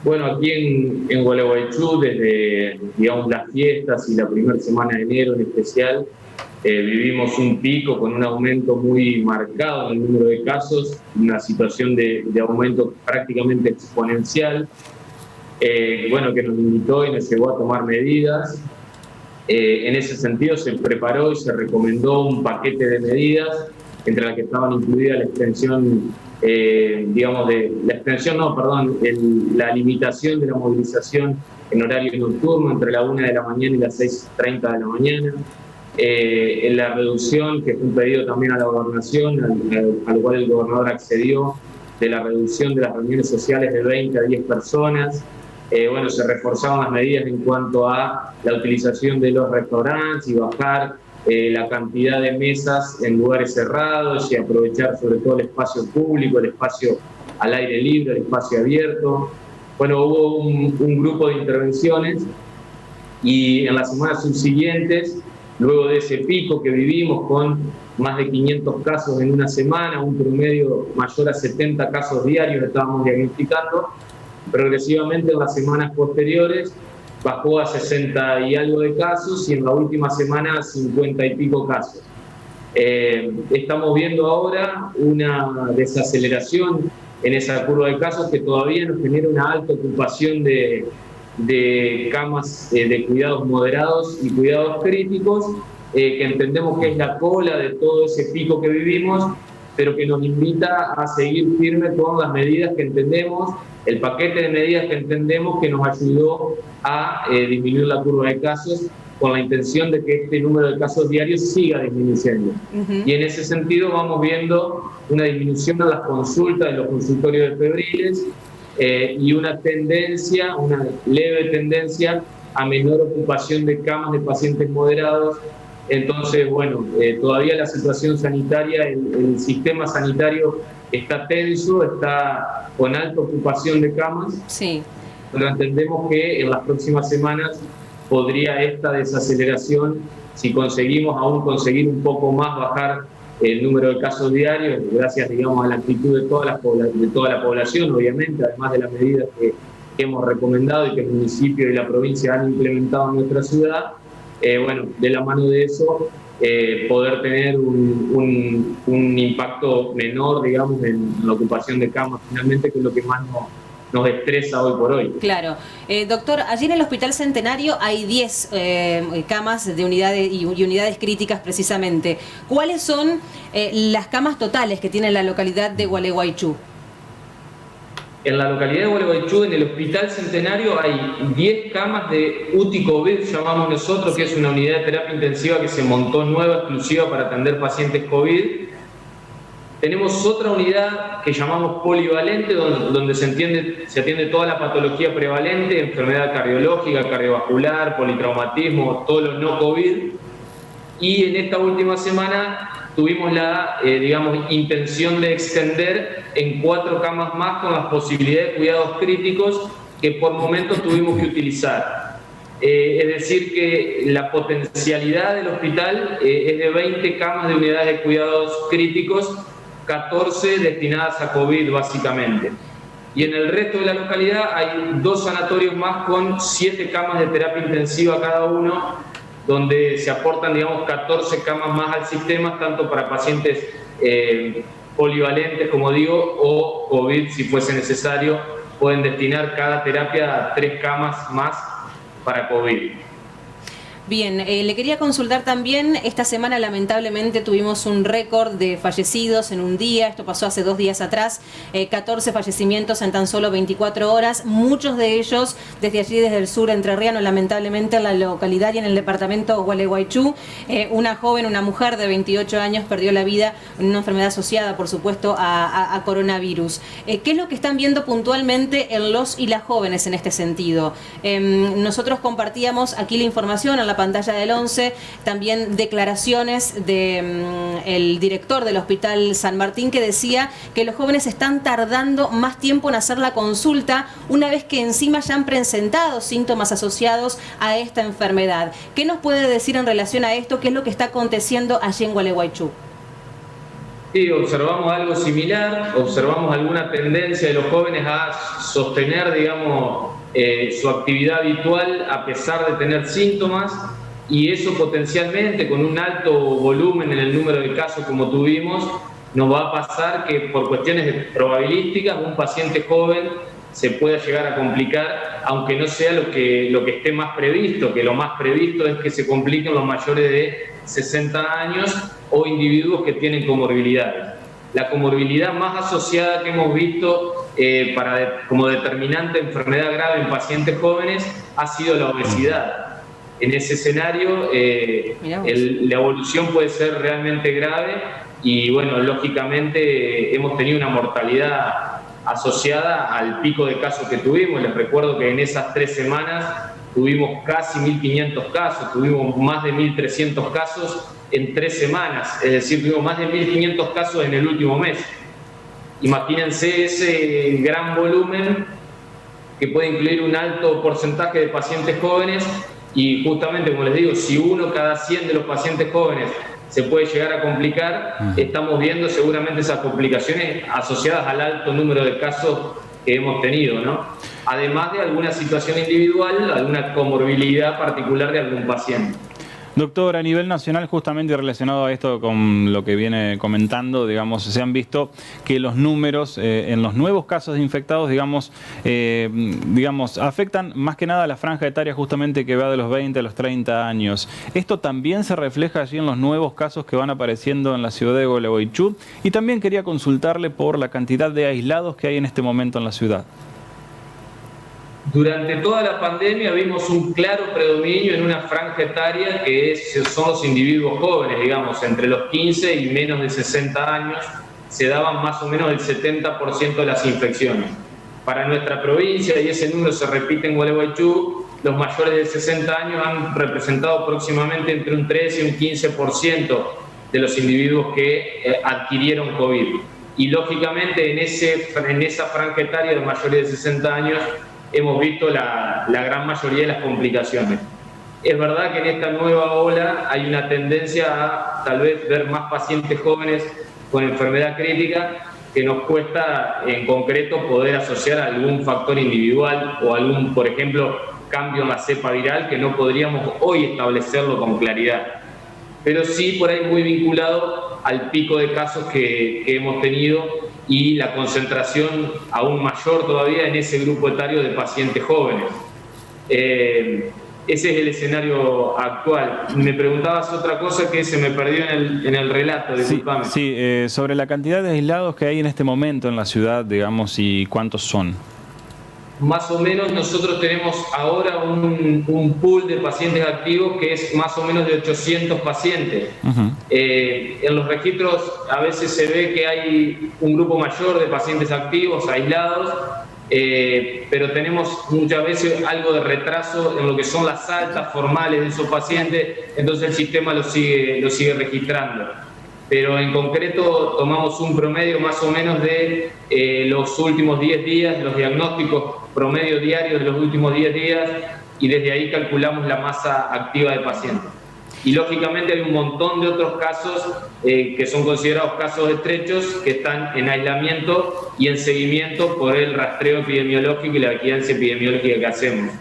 Bueno, aquí en Gualeguaychú, desde, digamos, las fiestas y la primera semana de enero en especial, vivimos un pico con un aumento muy marcado en el número de casos, una situación de aumento prácticamente exponencial, bueno, que nos invitó y nos llevó a tomar medidas. En ese sentido se preparó y se recomendó un paquete de medidas, entre las que estaban incluidas la extensión, digamos, la limitación de la movilización en horario nocturno entre la 1 de la mañana y las 6:30 de la mañana, en la reducción, que fue un pedido también a la gobernación, al cual el gobernador accedió, de la reducción de las reuniones sociales de 20 a 10 personas. Bueno, se reforzaban las medidas en cuanto a la utilización de los restaurantes y bajar la cantidad de mesas en lugares cerrados y aprovechar sobre todo el espacio público, el espacio al aire libre, el espacio abierto. Bueno, hubo un grupo de intervenciones y en las semanas subsiguientes, luego de ese pico que vivimos con más de 500 casos en una semana, un promedio mayor a 70 casos diarios estábamos diagnosticando, progresivamente en las semanas posteriores bajó a 60 y algo de casos y en la última semana a 50 y pico casos. Estamos viendo ahora una desaceleración en esa curva de casos que todavía nos genera una alta ocupación de camas de cuidados moderados y cuidados críticos, que entendemos que es la cola de todo ese pico que vivimos, pero que nos invita a seguir firme con las medidas que entendemos, el paquete de medidas que entendemos que nos ayudó a disminuir la curva de casos, con la intención de que este número de casos diarios siga disminuyendo. Y en ese sentido vamos viendo una disminución en las consultas, en los consultorios de febriles, y una leve tendencia a menor ocupación de camas de pacientes moderados. Entonces, bueno, todavía la situación sanitaria, el sistema sanitario está tenso, está con alta ocupación de camas, sí, pero entendemos que en las próximas semanas podría esta desaceleración, si conseguimos aún conseguir un poco más bajar el número de casos diarios, gracias, digamos, a la actitud de toda la población, obviamente, además de las medidas que hemos recomendado y que el municipio y la provincia han implementado en nuestra ciudad. Bueno, de la mano de eso, poder tener un impacto menor, digamos, en la ocupación de camas, finalmente, que es lo que más nos estresa hoy por hoy. Claro. Doctor, allí en el Hospital Centenario hay 10 camas de unidades y unidades críticas precisamente. ¿Cuáles son las camas totales que tiene la localidad de Gualeguaychú? En la localidad de Gualeguaychú, en el Hospital Centenario, hay 10 camas de UTI COVID, llamamos nosotros, que es una unidad de terapia intensiva que se montó nueva, exclusiva para atender pacientes COVID. Tenemos otra unidad que llamamos polivalente, donde se atiende toda la patología prevalente, enfermedad cardiológica, cardiovascular, politraumatismo, todo lo no COVID. Y en esta última semana tuvimos la, digamos, intención de extender en 4 camas más con las posibilidades de cuidados críticos que por momentos tuvimos que utilizar. Es decir, que la potencialidad del hospital es de 20 camas de unidades de cuidados críticos, 14 destinadas a COVID básicamente. Y en el resto de la localidad hay 2 sanatorios más con 7 camas de terapia intensiva cada uno, donde se aportan, digamos, 14 camas más al sistema, tanto para pacientes polivalentes, como digo, o COVID, si fuese necesario, pueden destinar cada terapia a 3 camas más para COVID. Bien, le quería consultar también, esta semana lamentablemente tuvimos un récord de fallecidos en un día, esto pasó hace 2 días atrás, 14 fallecimientos en tan solo 24 horas, muchos de ellos desde allí, desde el sur entrerriano, lamentablemente en la localidad y en el departamento Gualeguaychú. Una joven, una mujer de 28 años perdió la vida en una enfermedad asociada, por supuesto, a coronavirus. ¿Qué es lo que están viendo puntualmente en los y las jóvenes en este sentido? Nosotros compartíamos aquí la información en la pantalla del 11, también declaraciones de el director del Hospital San Martín, que decía que los jóvenes están tardando más tiempo en hacer la consulta una vez que encima ya han presentado síntomas asociados a esta enfermedad. ¿Qué nos puede decir en relación a esto? ¿Qué es lo que está aconteciendo allí en Gualeguaychú? Sí, observamos algo similar, observamos alguna tendencia de los jóvenes a sostener, digamos, su actividad habitual a pesar de tener síntomas, y eso potencialmente con un alto volumen en el número de casos como tuvimos, nos va a pasar que por cuestiones probabilísticas un paciente joven se pueda llegar a complicar, aunque no sea lo que esté más previsto, que lo más previsto es que se compliquen los mayores de 60 años o individuos que tienen comorbilidades. La comorbilidad más asociada que hemos visto como determinante de enfermedad grave en pacientes jóvenes ha sido la obesidad. En ese escenario la evolución puede ser realmente grave y, bueno, lógicamente hemos tenido una mortalidad asociada al pico de casos que tuvimos. Les recuerdo que en esas 3 semanas tuvimos casi 1.500 casos, tuvimos más de 1.300 casos en 3 semanas, es decir, tuvimos más de 1.500 casos en el último mes. Imagínense ese gran volumen que puede incluir un alto porcentaje de pacientes jóvenes y justamente, como les digo, si 1 cada 100 de los pacientes jóvenes se puede llegar a complicar, estamos viendo seguramente esas complicaciones asociadas al alto número de casos que hemos tenido, ¿no? Además de alguna situación individual, alguna comorbilidad particular de algún paciente. Doctor, a nivel nacional, justamente relacionado a esto con lo que viene comentando, digamos, se han visto que los números en los nuevos casos de infectados, digamos, afectan más que nada a la franja etaria justamente que va de los 20 a los 30 años. ¿Esto también se refleja allí en los nuevos casos que van apareciendo en la ciudad de Gualeguaychú? Y también quería consultarle por la cantidad de aislados que hay en este momento en la ciudad. Durante toda la pandemia vimos un claro predominio en una franja etaria que son los individuos jóvenes, digamos, entre los 15 y menos de 60 años, se daban más o menos el 70% de las infecciones. Para nuestra provincia, y ese número se repite en Gualeguaychú, los mayores de 60 años han representado aproximadamente entre un 13 y un 15% de los individuos que adquirieron COVID. Y lógicamente en esa franja etaria de mayores de 60 años hemos visto la gran mayoría de las complicaciones. Es verdad que en esta nueva ola hay una tendencia a tal vez ver más pacientes jóvenes con enfermedad crítica que nos cuesta en concreto poder asociar a algún factor individual o algún, por ejemplo, cambio en la cepa viral que no podríamos hoy establecerlo con claridad. Pero sí por ahí muy vinculado al pico de casos que hemos tenido y la concentración aún mayor todavía en ese grupo etario de pacientes jóvenes. Ese es el escenario actual. Me preguntabas otra cosa que se me perdió en el relato, disculpame. Sí, sobre la cantidad de aislados que hay en este momento en la ciudad, digamos, y cuántos son. Más o menos nosotros tenemos ahora un pool de pacientes activos que es más o menos de 800 pacientes. En los registros a veces se ve que hay un grupo mayor de pacientes activos, aislados, pero tenemos muchas veces algo de retraso en lo que son las altas formales de esos pacientes, entonces el sistema lo sigue registrando. Pero en concreto tomamos un promedio más o menos de los últimos 10 días, los diagnósticos promedio diarios de los últimos 10 días, y desde ahí calculamos la masa activa de pacientes. Y lógicamente hay un montón de otros casos que son considerados casos estrechos, que están en aislamiento y en seguimiento por el rastreo epidemiológico y la vigilancia epidemiológica que hacemos.